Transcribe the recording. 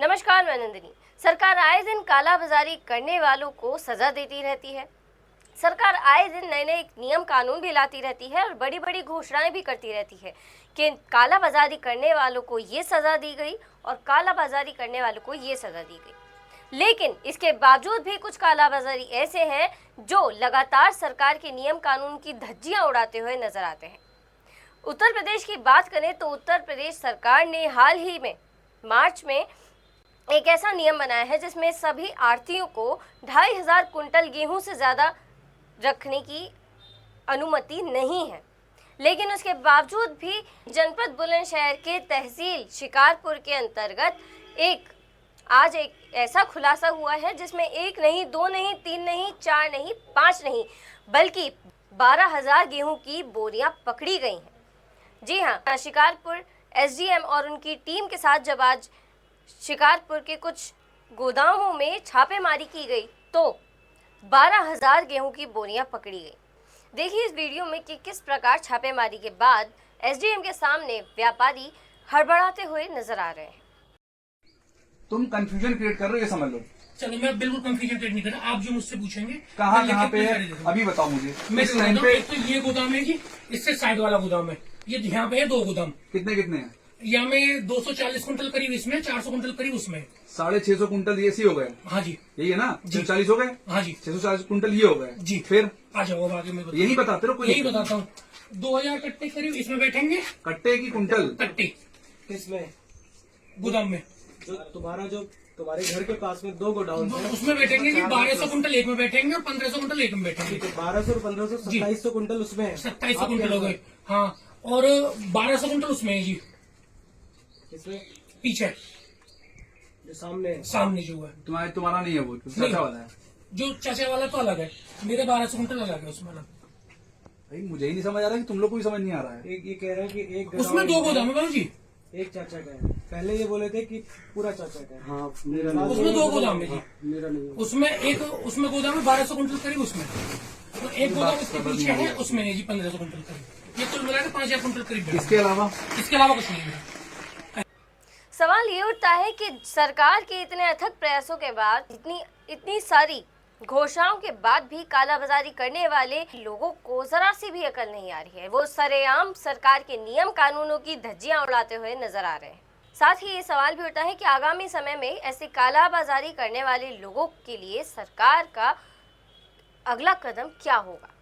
नमस्कार, मैं नंदिनी। सरकार आए दिन कालाबाजारी करने वालों को सजा देती रहती है। सरकार आए दिन नए नए नियम कानून भी लाती रहती है और बड़ी बड़ी घोषणाएं भी करती रहती है कि कालाबाजारी करने वालों को ये सजा दी गई और कालाबाजारी करने वालों को ये सजा दी गई। लेकिन इसके बावजूद भी कुछ कालाबाजारी ऐसे हैं जो लगातार सरकार के नियम कानून की धज्जियां उड़ाते हुए नजर आते हैं। उत्तर प्रदेश की बात करें तो उत्तर प्रदेश सरकार ने हाल ही में मार्च में एक ऐसा नियम बनाया है जिसमें सभी आढ़तियों को 2500 कुंटल गेहूं से ज़्यादा रखने की अनुमति नहीं है। लेकिन उसके बावजूद भी जनपद बुलंदशहर के तहसील शिकारपुर के अंतर्गत आज एक ऐसा खुलासा हुआ है जिसमें 1 नहीं, 2 नहीं, 3 नहीं, 4 नहीं, 5 नहीं, बल्कि 12,000 गेहूं की बोरियां पकड़ी गई हैं। जी हाँ, शिकारपुर एसडीएम और उनकी टीम के साथ जब आज शिकारपुर के कुछ गोदामों में छापेमारी की गई तो 12,000 गेहूं की बोरियां पकड़ी गई। देखिए इस वीडियो में कि किस प्रकार छापेमारी के बाद एसडीएम के सामने व्यापारी हड़बड़ाते हुए नजर आ रहे हैं। तुम कंफ्यूजन क्रिएट कर रहे हो, ये समझ लो। चलो, मैं बिल्कुल कंफ्यूजन क्रिएट नहीं कर रहा। आप जो मुझसे पूछेंगे कहाँ पे है अभी बताओ मुझे। मैं इस टाइम पे तो ये गोदाम है जी, इससे साइड वाला गोदाम है, ये यहाँ पे है 2 गोदाम। कितने कितने हैं? यहाँ में 240 कुंटल करीब इसमें, 400 कुंटल करीब उसमें। 650 कुंटल ये सी हो गए। हाँ जी, यही है ना? 640 हो गए। हाँ जी, 640 कुंटल ये हो गए जी। फिर आ जाओ, अब आगे मैं यही बताते रहो। यही बताता हूँ। 2000 कट्टे करीब इसमें बैठेंगे। कट्टे की कुंटल? कट्टे किसमें? गोदाम में। जो तुम्हारे घर के पास में 2 गोडाउन है, उसमें बैठेंगे जी। 1200 कुंटल एक में बैठेंगे और 1500 कुंटल एक में बैठेंगे। 1200 और 1500 2700 कुंटल उसमें है। 2700 कुंटल हो गए। हाँ, और 1200 कुंटल उसमें है जी। इसमें पीछे जो सामने जो है तुम्हारा नहीं है, वो चाचा वाला है। जो चाचा वाला तो अलग है, मेरे 1200 कुंटल अलग है उसमें। भाई मुझे ही नहीं समझ आ रहा कि तुम लोग को भी समझ नहीं आ रहा है। ये कह रहा है कि एक उसमें 2 गोदाम है बाबू जी। एक चाचा का है। पहले ये बोले थे कि पूरा चाचा का है। हाँ, मेरा नहीं। उसमें 2 गोदाम है जी। मेरा नहीं है। उसमें गोदाम है 1200 कुंटल करीब उसमें, तो एक गोदाम उसके पीछे है, उसमें है जी 1500 कुंटल करीब। ये कुल मिलाकर 5000 कुंटल करीब है। इसके अलावा कुछ नहीं है। सवाल ये उठता है कि सरकार के इतने अथक प्रयासों के बाद, इतनी सारी घोषणाओं के बाद भी कालाबाजारी करने वाले लोगों को जरा सी भी अकल नहीं आ रही है। वो सरेआम सरकार के नियम कानूनों की धज्जियां उड़ाते हुए नजर आ रहे हैं। साथ ही ये सवाल भी उठता है कि आगामी समय में ऐसे कालाबाजारी करने वाले लोगों के लिए सरकार का अगला कदम क्या होगा।